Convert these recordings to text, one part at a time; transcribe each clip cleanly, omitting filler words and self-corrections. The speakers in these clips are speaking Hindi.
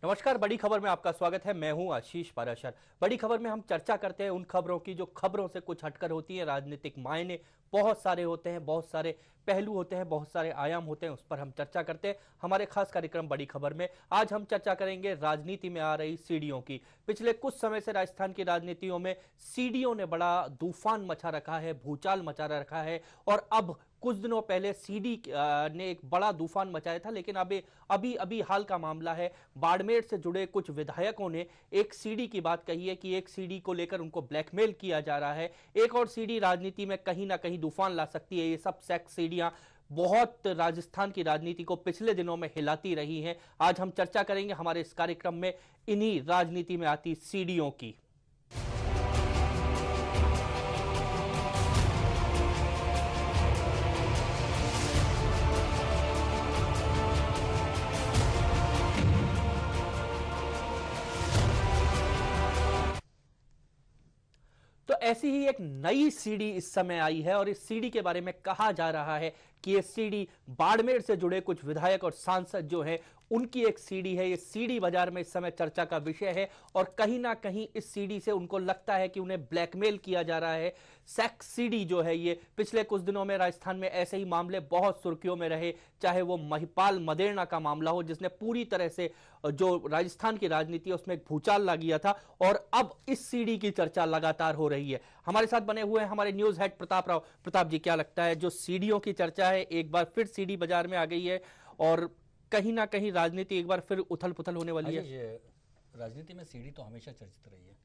नमस्कार। बड़ी खबर में आपका स्वागत है। मैं हूं आशीष पाराशर। बड़ी खबर में हम चर्चा करते हैं उन खबरों की जो खबरों से कुछ हटकर होती है। राजनीतिक मायने बहुत सारे होते हैं, बहुत सारे पहलू होते हैं, बहुत सारे आयाम होते हैं, उस पर हम चर्चा करते हैं। हमारे खास कार्यक्रम बड़ी खबर में आज हम चर्चा करेंगे राजनीति में आ रही सीडीओ की। पिछले कुछ समय से राजस्थान की राजनीतियों में सीडीओ ने बड़ा तूफान मचा रखा है, भूचाल मचा रखा है। और अब कुछ दिनों पहले सीडी ने एक बड़ा तूफान मचाया था, लेकिन अभी अभी अभी हाल का मामला है। बाड़मेर से जुड़े कुछ विधायकों ने एक सीडी की बात कही है कि एक सीडी को लेकर उनको ब्लैकमेल किया जा रहा है। एक और सीडी राजनीति में कहीं ना कहीं तूफान ला सकती है। ये सब सेक्स सीडियां बहुत राजस्थान की राजनीति को पिछले दिनों में हिलाती रही हैं। आज हम चर्चा करेंगे हमारे इस कार्यक्रम में इन्हीं राजनीति में आती सीडियों की। तो ऐसी ही एक नई सीडी इस समय आई है और इस सीडी के बारे में कहा जा रहा है कि ये सीडी बाड़मेर से जुड़े कुछ विधायक और सांसद जो हैं उनकी एक सीडी है। ये सीडी बाजार में इस समय चर्चा का विषय है और कहीं ना कहीं इस सीडी से उनको लगता है कि उन्हें ब्लैकमेल किया जा रहा है। सेक्स सीडी जो है ये पिछले कुछ दिनों में राजस्थान में ऐसे ही मामले बहुत सुर्खियों में रहे, चाहे वो महिपाल मदेरणा का मामला हो जिसने पूरी तरह से जो राजस्थान की राजनीति है उसमें एक भूचाल ला गया था, और अब इस सीडी की चर्चा लगातार हो रही है। हमारे साथ बने हुए हैं हमारे न्यूज हेड प्रताप राव। प्रताप जी, क्या लगता है जो सीडीओ की चर्चा है एक बार फिर सीडी बाजार में आ गई है और कहीं ना कहीं राजनीति एक बार फिर उथल पुथल होने वाली है? राजनीति में सीडी तो हमेशा चर्चित रही है।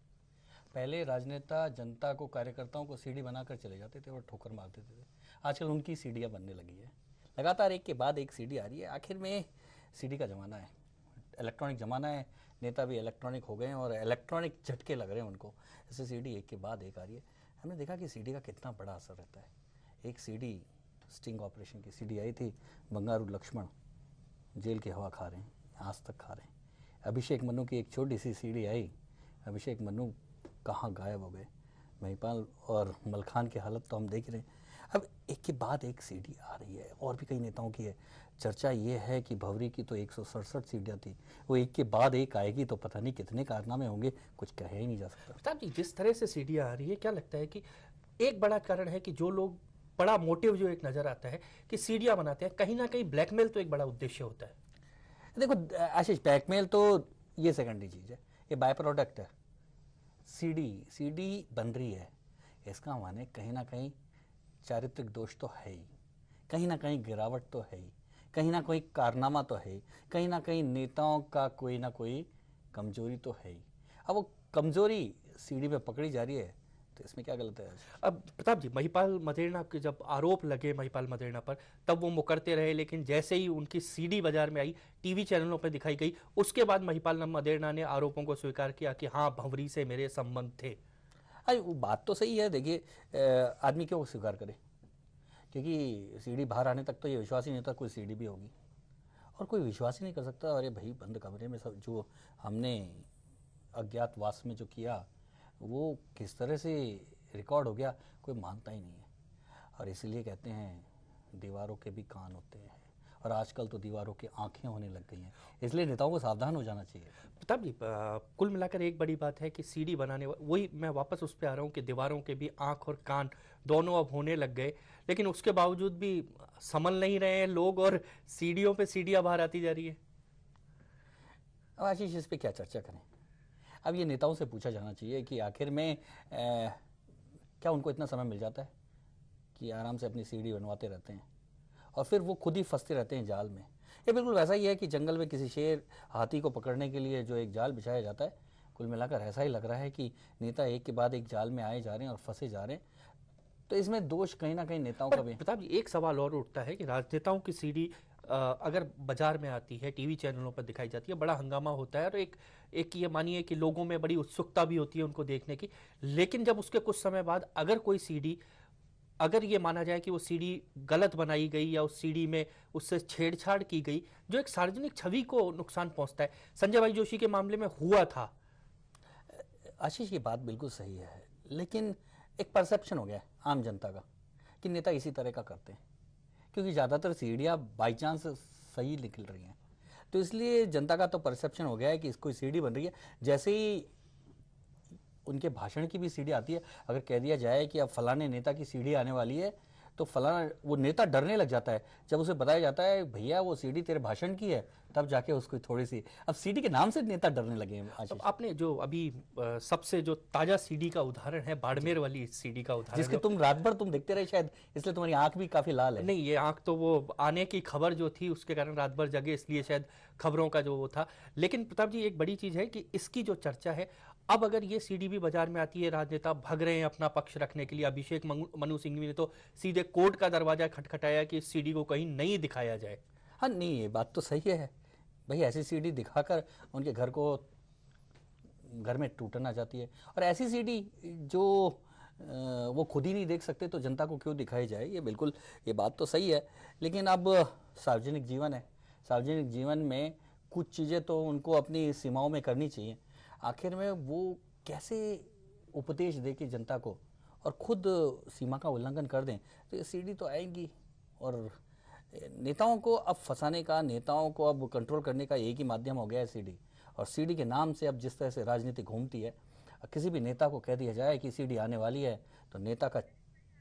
पहले राजनेता जनता को, कार्यकर्ताओं को सीडी बनाकर चले जाते थे और ठोकर मार देते थे। आजकल उनकी सीडियां बनने लगी है, लगातार एक के बाद एक सीडी आ रही है। आखिर में सीडी का ज़माना है, इलेक्ट्रॉनिक ज़माना है, नेता भी इलेक्ट्रॉनिक हो गए हैं और इलेक्ट्रॉनिक झटके लग रहे हैं उनको। ऐसे सीडी एक के बाद एक आ रही है। हमने देखा कि सीडी का कितना बड़ा असर रहता है। एक सीडी स्टिंग ऑपरेशन की सीडी आई थी, बंगारू लक्ष्मण जेल की हवा खा रहे हैं, आज तक खा रहे हैं। अभिषेक मनु की एक छोटी सी सीडी आई, अभिषेक मनु कहाँ गायब हो गए। महिपाल और मलखान की हालत तो हम देख रहे हैं। अब एक के बाद एक सीडी आ रही है और भी कई नेताओं की है। चर्चा ये है कि भंवरी की तो 167 सीडियाँ थी, वो एक के बाद एक आएगी तो पता नहीं कितने कारनामे होंगे, कुछ कहा ही नहीं जा सकता। प्रताप जी, जिस तरह से सीडियां आ रही है, क्या लगता है कि एक बड़ा कारण है कि जो लोग, बड़ा मोटिव जो एक नजर आता है कि सीडियां बनाते हैं, कहीं ना कहीं ब्लैकमेल तो एक बड़ा उद्देश्य होता है? देखो आशीष, ब्लैकमेल तो ये सेकेंडरी चीज़ है, ये बाय प्रोडक्ट है। सीडी बन रही है, इसका माने कहीं ना कहीं चारित्रिक दोष तो है ही, कहीं ना कहीं गिरावट तो है ही, कहीं ना कोई कारनामा तो है ही, कहीं ना कहीं नेताओं का कोई ना कोई कमजोरी तो है ही। अब वो कमजोरी सीडी पे पकड़ी जा रही है तो इसमें क्या गलत है? अब प्रताप जी, महिपाल मदेरणा के जब आरोप लगे महिपाल मदेरणा पर, तब वो मुकरते रहे, लेकिन जैसे ही उनकी सीडी बाजार में आई, टीवी चैनलों पर दिखाई गई, उसके बाद महिपाल मदेरणा ने आरोपों को स्वीकार किया कि हाँ, भंवरी से मेरे संबंध थे। अरे वो बात तो सही है। देखिए, आदमी क्यों स्वीकार करे, क्योंकि सीडी बाहर आने तक तो ये विश्वास ही नहीं होता कोई सीडी भी होगी, और कोई विश्वास ही नहीं कर सकता। अरे भाई, बंद कमरे में सब जो हमने अज्ञातवास में जो किया वो किस तरह से रिकॉर्ड हो गया, कोई मानता ही नहीं है। और इसलिए कहते हैं दीवारों के भी कान होते हैं, और आजकल तो दीवारों की आंखें होने लग गई हैं। इसलिए नेताओं को सावधान हो जाना चाहिए। प्रताप जी, कुल मिलाकर एक बड़ी बात है कि सीडी बनाने, वही मैं वापस उस पर आ रहा हूँ कि दीवारों के भी आंख और कान दोनों अब होने लग गए, लेकिन उसके बावजूद भी संभल नहीं रहे हैं लोग और सीडियों पे सीडियां बाहर आती जा रही है। अब आशीष, इस पर क्या चर्चा करें? अब ये नेताओं से पूछा जाना चाहिए कि आखिर में क्या उनको इतना समय मिल जाता है कि आराम से अपनी सीडी बनवाते रहते हैं और फिर वो खुद ही फंसते रहते हैं जाल में। ये बिल्कुल वैसा ही है कि जंगल में किसी शेर, हाथी को पकड़ने के लिए जो एक जाल बिछाया जाता है, कुल मिलाकर ऐसा ही लग रहा है कि नेता एक के बाद एक जाल में आए जा रहे हैं और फंसे जा रहे हैं। तो इसमें दोष कहीं ना कहीं नेताओं का भी। प्रताप जी, एक सवाल और उठता है कि राजनेताओं की सीडी अगर बाजार में आती है, टीवी चैनलों पर दिखाई जाती है, बड़ा हंगामा होता है और एक ये मानिए कि लोगों में बड़ी उत्सुकता भी होती है उनको देखने की। लेकिन जब उसके कुछ समय बाद अगर कोई सीडी, अगर ये माना जाए कि वो सीडी गलत बनाई गई या उस सीडी में उससे छेड़छाड़ की गई, जो एक सार्वजनिक छवि को नुकसान पहुंचता है, संजय भाई जोशी के मामले में हुआ था। आशीष, की बात बिल्कुल सही है, लेकिन एक परसेप्शन हो गया है आम जनता का कि नेता इसी तरह का करते हैं, क्योंकि ज़्यादातर सीढ़ियाँ बाई चांस सही निकल रही हैं। तो इसलिए जनता का तो परसेप्शन हो गया है कि इसको सीडी बन रही है। जैसे ही उनके भाषण की भी सीडी आती है, अगर कह दिया जाए कि अब फलाने नेता की सीडी आने वाली है, तो फलाना वो नेता डरने लग जाता है। जब उसे बताया जाता है भैया वो सीडी तेरे भाषण की है, तब जाके उसको थोड़ी सी, अब सीडी के नाम से नेता डरने लगे हैं आशीष। अब आपने जो अभी सबसे जो ताजा सीडी का उदाहरण है, बाड़मेर वाली सीडी का उदाहरण, जिसके तुम रात भर तुम देखते रहे शायद, इसलिए तुम्हारी आंख भी काफी लाल है। नहीं, ये आंख तो वो आने की खबर जो थी उसके कारण रात भर जगे, इसलिए शायद खबरों का जो वो था। लेकिन प्रताप जी, एक बड़ी चीज है कि इसकी जो चर्चा है, अब अगर ये सीडी भी बाजार में आती है, राजनेता भग रहे हैं अपना पक्ष रखने के लिए। अभिषेक मनु सिंघवी ने तो सीधे कोर्ट का दरवाजा खटखटाया कि इस सीडी को कहीं नहीं दिखाया जाए। हाँ नहीं, ये बात तो सही है भाई, ऐसी सीडी दिखाकर उनके घर में टूटना जाती है। और ऐसी सीडी जो वो खुद ही नहीं देख सकते तो जनता को क्यों दिखाई जाए, ये बिल्कुल, ये बात तो सही है। लेकिन अब सार्वजनिक जीवन है, सार्वजनिक जीवन में कुछ चीज़ें तो उनको अपनी सीमाओं में करनी चाहिए। आखिर में वो कैसे उपदेश दे के जनता को और खुद सीमा का उल्लंघन कर दें, तो ये सीडी तो आएगी। और नेताओं को अब फंसाने का, नेताओं को अब कंट्रोल करने का एक ही माध्यम हो गया है सीडी। और सीडी के नाम से अब जिस तरह से राजनीति घूमती है, किसी भी नेता को कह दिया जाए कि सीडी आने वाली है तो नेता का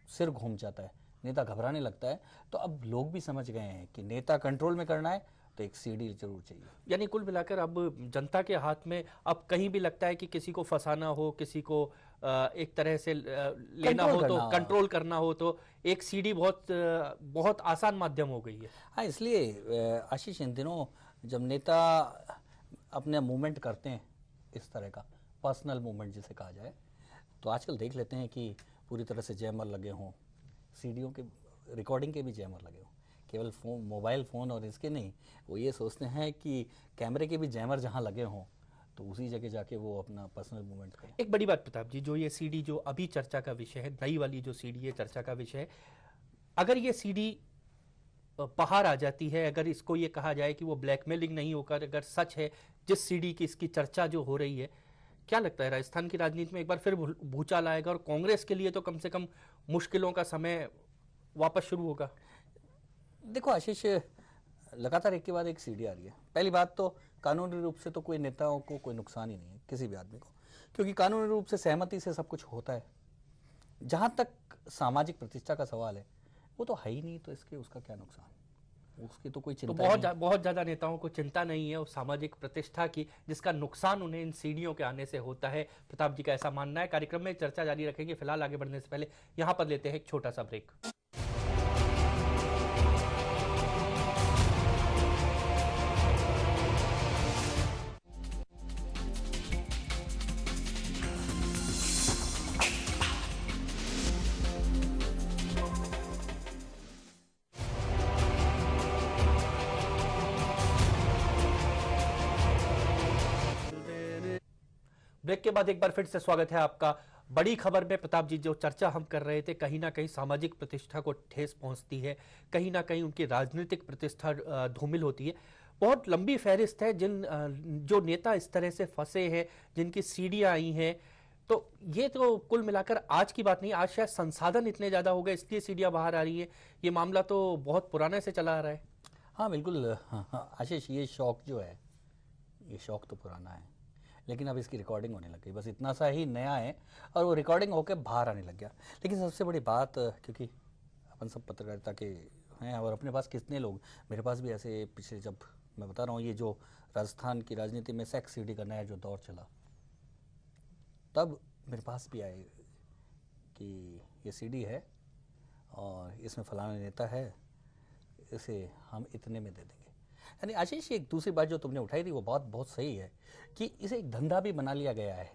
सिर घूम जाता है, नेता घबराने लगता है। तो अब लोग भी समझ गए हैं कि नेता कंट्रोल में करना है तो एक सीडी जरूर चाहिए। यानी कुल मिलाकर अब जनता के हाथ में अब कहीं भी लगता है कि किसी को फंसाना हो, किसी को एक तरह से लेना हो तो कंट्रोल करना हो, तो एक सीडी बहुत आसान माध्यम हो गई है। हाँ, इसलिए आशीष इन दिनों जब नेता अपने मूवमेंट करते हैं, इस तरह का पर्सनल मूवमेंट जिसे कहा जाए, तो आजकल देख लेते हैं कि पूरी तरह से जैमर लगे हों, सीडीओं के रिकॉर्डिंग के भी जैमर लगे हों, केवल फोन, मोबाइल फ़ोन और इसके नहीं, वो ये सोचते हैं कि कैमरे के भी जैमर जहाँ लगे हों तो उसी जगह जाके वो अपना पर्सनल मूवमेंट करें। एक बड़ी बात प्रताप जी, जो ये सीडी जो अभी चर्चा का विषय है, नई वाली जो सीडी है चर्चा का विषय है, अगर ये सीडी बाहर आ जाती है, अगर इसको ये कहा जाए कि वो ब्लैकमेलिंग नहीं होकर अगर सच है जिस सीडी की इसकी चर्चा जो हो रही है, क्या लगता है राजस्थान की राजनीति में एक बार फिर भूचाल आएगा और कांग्रेस के लिए तो कम से कम मुश्किलों का समय वापस शुरू होगा? देखो आशीष, लगातार एक के बाद एक सीडी आ रही है। पहली बात तो कानूनी रूप से तो कोई नेताओं को कोई नुकसान ही नहीं है, किसी भी आदमी को, क्योंकि कानूनी रूप से सहमति से सब कुछ होता है। जहां तक सामाजिक प्रतिष्ठा का सवाल है, वो तो है ही नहीं, तो इसके उसका क्या नुकसान, उसकी तो कोई चिंता तो बहुत ज्यादा नेताओं को चिंता नहीं है उस सामाजिक प्रतिष्ठा की जिसका नुकसान उन्हें इन सीढ़ियों के आने से होता है। प्रताप जी का ऐसा मानना है। कार्यक्रम में चर्चा जारी रखेंगे, फिलहाल आगे बढ़ने से पहले यहां पर लेते हैं एक छोटा सा ब्रेक। ब्रेक के बाद एक बार फिर से स्वागत है आपका। बड़ी खबर में प्रताप जी जो चर्चा हम कर रहे थे, कहीं ना कहीं सामाजिक प्रतिष्ठा को ठेस पहुंचती है, कहीं ना कहीं उनकी राजनीतिक प्रतिष्ठा धूमिल होती है। बहुत लंबी फहरिस्त है जो नेता इस तरह से फंसे हैं, जिनकी सीढ़ियां आई हैं। तो ये तो कुल मिलाकर आज की बात नहीं, आज शायद संसाधन इतने ज्यादा हो गए इसलिए सीढ़ियां बाहर आ रही है। ये मामला तो बहुत पुराने से चला आ रहा है। हाँ बिल्कुल आशीष, ये शौक जो है, ये शौक तो पुराना है, लेकिन अब इसकी रिकॉर्डिंग होने लग गई, बस इतना सा ही नया है और वो रिकॉर्डिंग होकर बाहर आने लग गया। लेकिन सबसे बड़ी बात, क्योंकि अपन सब पत्रकारिता के हैं और अपने पास कितने लोग, मेरे पास भी ऐसे पिछले, जब मैं बता रहा हूँ ये जो राजस्थान की राजनीति में सेक्स सीडी का नया जो दौर चला, तब मेरे पास भी आए कि ये सीडी है और इसमें फलाना नेता है, इसे हम इतने में दे देंगे। यानी आशीष, एक दूसरी बात जो तुमने उठाई थी वो बहुत सही है कि इसे एक धंधा भी बना लिया गया है।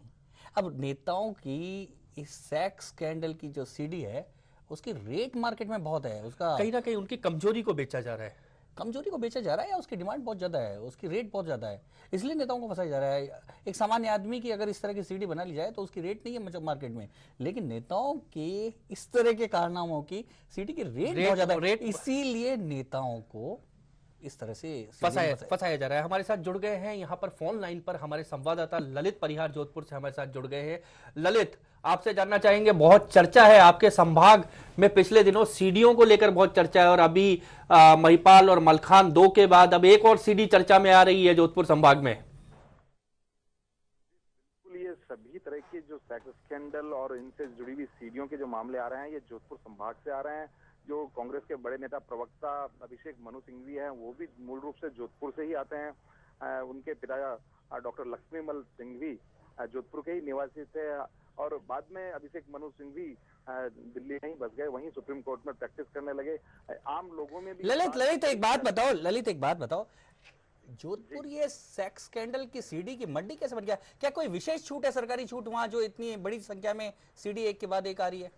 अब नेताओं की इस सेक्स स्कैंडल की जो सीडी है उसकी रेट मार्केट में बहुत है, उसका कहीं ना कहीं उनकी कमजोरी को बेचा जा रहा है, कमजोरी को बेचा जा रहा है या उसकी डिमांड बहुत ज़्यादा है, उसकी रेट बहुत ज़्यादा है, इसलिए नेताओं को फंसाया जा रहा है। एक सामान्य आदमी की अगर इस तरह की सीडी बना ली जाए तो उसकी रेट नहीं है मतलब मार्केट में, लेकिन नेताओं के इस तरह के कारनामों की सीडी की रेट बहुत ज़्यादा है, इसीलिए नेताओं को इस तरह से फंसाया जा रहा है। हमारे साथ जुड़ गए हैं यहाँ पर फोन लाइन पर हमारे संवाददाता ललित परिहार जोधपुर से हमारे साथ जुड़ गए हैं। ललित, आपसे जानना चाहेंगे, बहुत चर्चा है आपके संभाग में पिछले दिनों सीडीओ को लेकर बहुत चर्चा है और अभी महिपाल और मलखान 2 के बाद अब एक और सीडी चर्चा में आ रही है जोधपुर संभाग में। ये सभी तरह के जो सेक्स स्कैंडल और इनसे जुड़ी हुई सीडीओ के जो मामले आ रहे हैं, ये जोधपुर संभाग से आ रहे हैं। जो कांग्रेस के बड़े नेता प्रवक्ता अभिषेक मनु सिंघवी हैं, वो भी मूल रूप से जोधपुर से ही आते हैं। उनके पिता डॉक्टर लक्ष्मीमल सिंघवी जोधपुर के ही निवासी थे और बाद में अभिषेक मनु सिंघवी दिल्ली में ही बस गए, वहीं सुप्रीम कोर्ट में प्रैक्टिस करने लगे। आम लोगों में भी ललित एक बात बताओ, जोधपुर ये सेक्स स्कैंडल की सीडी की मंडी कैसे बन गया? क्या कोई विशेष छूट है, सरकारी छूट, वहां जो इतनी बड़ी संख्या में सीडी एक के बाद एक आ रही है?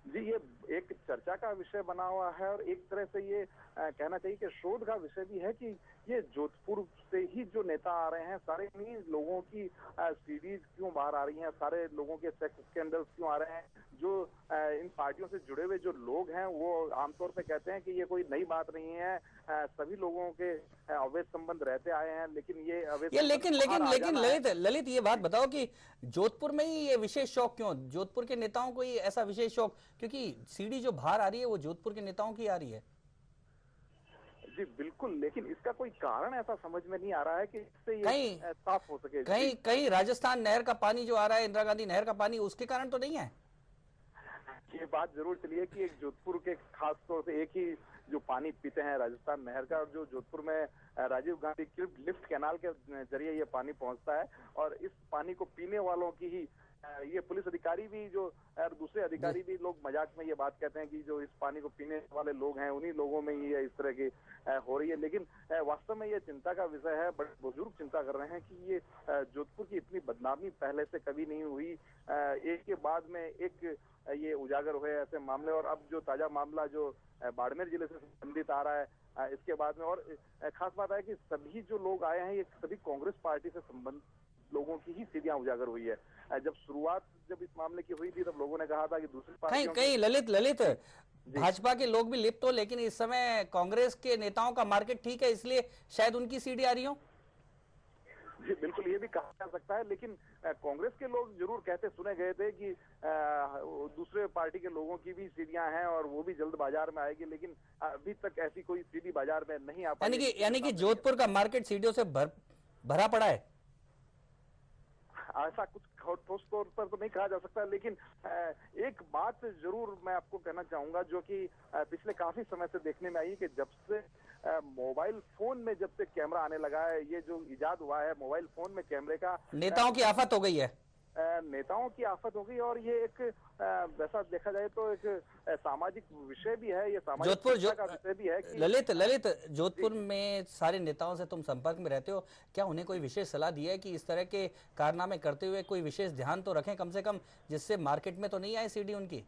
जी, ये एक चर्चा का विषय बना हुआ है और एक तरह से ये कहना चाहिए कि शोध का विषय भी है कि ये जोधपुर से ही जो नेता आ रहे हैं, सारे इन्हीं लोगों की सीरीज क्यों बाहर आ रही हैं, सारे लोगों के सेक्स स्कैंडल्स क्यों आ रहे हैं। जो इन पार्टियों से जुड़े हुए जो लोग हैं वो आमतौर पे कहते हैं कि ये कोई नई बात नहीं है, सभी लोगों के अवैध संबंध रहते आए हैं, लेकिन ये अवैध लेकिन ललित ये बात बताओ कि जोधपुर में ही ये विशेष शौक क्यों, जोधपुर के नेताओं को ये ऐसा विशेष शौक, क्योंकि सीडी जो बाहर आ रही है वो जोधपुर के नेताओं की आ रही है। जी बिल्कुल, लेकिन इसका कोई कारण ऐसा समझ में नहीं आ रहा है कि इससे ये साफ हो सके। कहीं राजस्थान नहर का पानी जो आ रहा है, इंदिरा गांधी नहर का पानी, उसके कारण तो नहीं है? ये बात जरूर चलिए कि एक जोधपुर के खास तौर से एक ही जो पानी पीते हैं राजस्थान नहर का, और जो जोधपुर में राजीव गांधी लिफ्ट कैनाल के जरिए ये पानी पहुंचता है और इस पानी को पीने वालों की ही ये पुलिस अधिकारी भी जो और दूसरे अधिकारी भी लोग मजाक में ये बात कहते हैं कि जो इस पानी को पीने वाले लोग हैं उन्हीं लोगों में ही इस तरह की हो रही है। लेकिन वास्तव में ये चिंता का विषय है, बड़े बुजुर्ग चिंता कर रहे हैं कि ये जोधपुर की इतनी बदनामी पहले से कभी नहीं हुई। एक के बाद में एक ये उजागर हुए ऐसे मामले, और अब जो ताजा मामला जो बाड़मेर जिले से संबंधित आ रहा है इसके बाद में, और खास बात है कि सभी जो लोग आए हैं ये सभी कांग्रेस पार्टी से संबंधित लोगों की ही सीधियां उजागर हुई है। जब इस मामले की हुई थी तब लोगों ने कहा था कि दूसरी पार्टियों कहीं ललित भाजपा के लोग भी लिप्त हो, लेकिन इस समय कांग्रेस के नेताओं का मार्केट ठीक है, इसलिए शायद उनकी सीडी आ रही हो। जी बिल्कुल, ये भी कहा जा सकता है, लेकिन कांग्रेस के लोग जरूर कहते सुने गए थे कि दूसरे पार्टी के लोगों की भी सीढ़ियां हैं और वो भी जल्द बाजार में आएगी, लेकिन अभी तक ऐसी कोई सीढ़ी बाजार में नहीं आ पाई। यानी कि जोधपुर का मार्केट सीढ़ियों से भरा पड़ा है। ऐसा कुछ ठोस तौर पर तो नहीं कहा जा सकता, लेकिन एक बात जरूर मैं आपको कहना चाहूंगा जो कि पिछले काफी समय से देखने में आई कि जब से मोबाइल फोन में जब से कैमरा आने लगा है, ये जो इजाद हुआ है मोबाइल फोन में कैमरे का, नेताओं की आफत हो गई है। नेताओं की आफत हो गई, और ये एक वैसा देखा जाए तो एक सामाजिक विषय भी है, ये सामाजिक का विषय भी है कि ललित जोधपुर में सारे नेताओं से तुम संपर्क में रहते हो, क्या उन्हें कोई विशेष सलाह दी है कि इस तरह के कारनामे करते हुए कोई विशेष ध्यान तो रखें कम से कम, जिससे मार्केट में तो नहीं आए सीडी उनकी?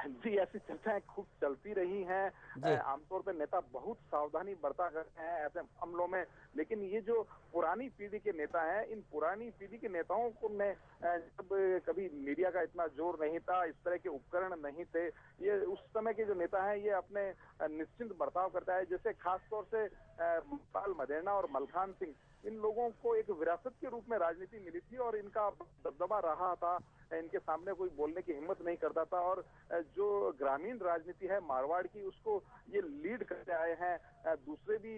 जी, ऐसी चर्चाएं खूब चलती रही हैं। आमतौर पर नेता बहुत सावधानी बरता करते हैं ऐसे मामलों में, लेकिन ये जो पुरानी पीढ़ी के नेता हैं, इन पुरानी पीढ़ी के नेताओं को जब कभी मीडिया का इतना जोर नहीं था, इस तरह के उपकरण नहीं थे, ये उस समय के जो नेता हैं ये अपने निश्चिंत बर्ताव करता है। जैसे खास तौर से महिपाल मदेरणा और मलखान सिंह, इन लोगों को एक विरासत के रूप में राजनीति मिली थी और इनका दबदबा रहा था, इनके सामने कोई बोलने की हिम्मत नहीं करता था, और जो ग्रामीण राजनीति है मारवाड़ की उसको ये लीड करते आए हैं। दूसरे भी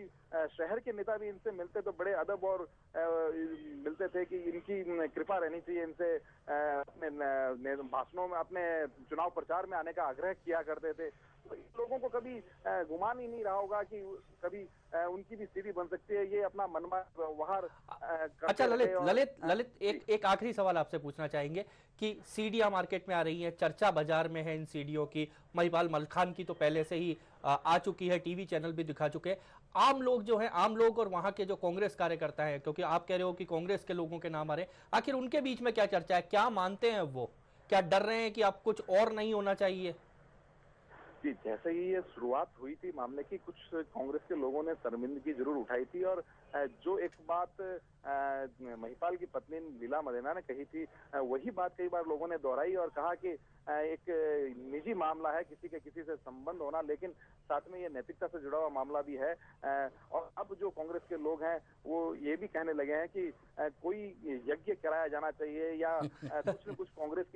शहर के नेता भी इनसे मिलते तो बड़े अदब और मिलते थे कि इनकी कृपा रहनी चाहिए, इनसे अपने भाषणों में अपने चुनाव प्रचार में आने का आग्रह किया करते थे। तो इन लोगों को कभी गुमान ही नहीं रहा होगा कि कभी उनकी भी स्थिति बन सकती है, ये अपना मनमाना व्यवहार। अच्छा ललित एक आखिरी सवाल आपसे पूछना चाहेंगे कि सीडियां मार्केट में आ रही हैं, चर्चा बाजार में है इन सीडियों की, महिपाल मलखान की तो पहले से ही आ चुकी है, टीवी चैनल भी दिखा चुके हैं। आम लोग जो है, आम लोग और वहां के जो कांग्रेस कार्यकर्ता हैं, क्योंकि आप कह रहे हो कि कांग्रेस के लोगों के नाम आ रहे हैं, आखिर उनके बीच में क्या चर्चा है, क्या मानते हैं वो, क्या डर रहे हैं कि अब कुछ और नहीं होना चाहिए? जी, जैसे ही ये शुरुआत हुई थी मामले की, कुछ कांग्रेस के लोगों ने शर्मिंदगी जरूर उठाई थी, और जो एक बात महिपाल की पत्नी लीला मदेना ने कही थी, वही बात कई बार लोगों ने दोहराई और कहा कि एक निजी मामला है, किसी के किसी से संबंध होना, लेकिन साथ में ये नैतिकता से जुड़ा हुआ मामला भी है। और अब जो कांग्रेस के लोग हैं वो ये भी कहने लगे हैं कि कोई यज्ञ कराया जाना चाहिए या कुछ न कुछ कांग्रेस की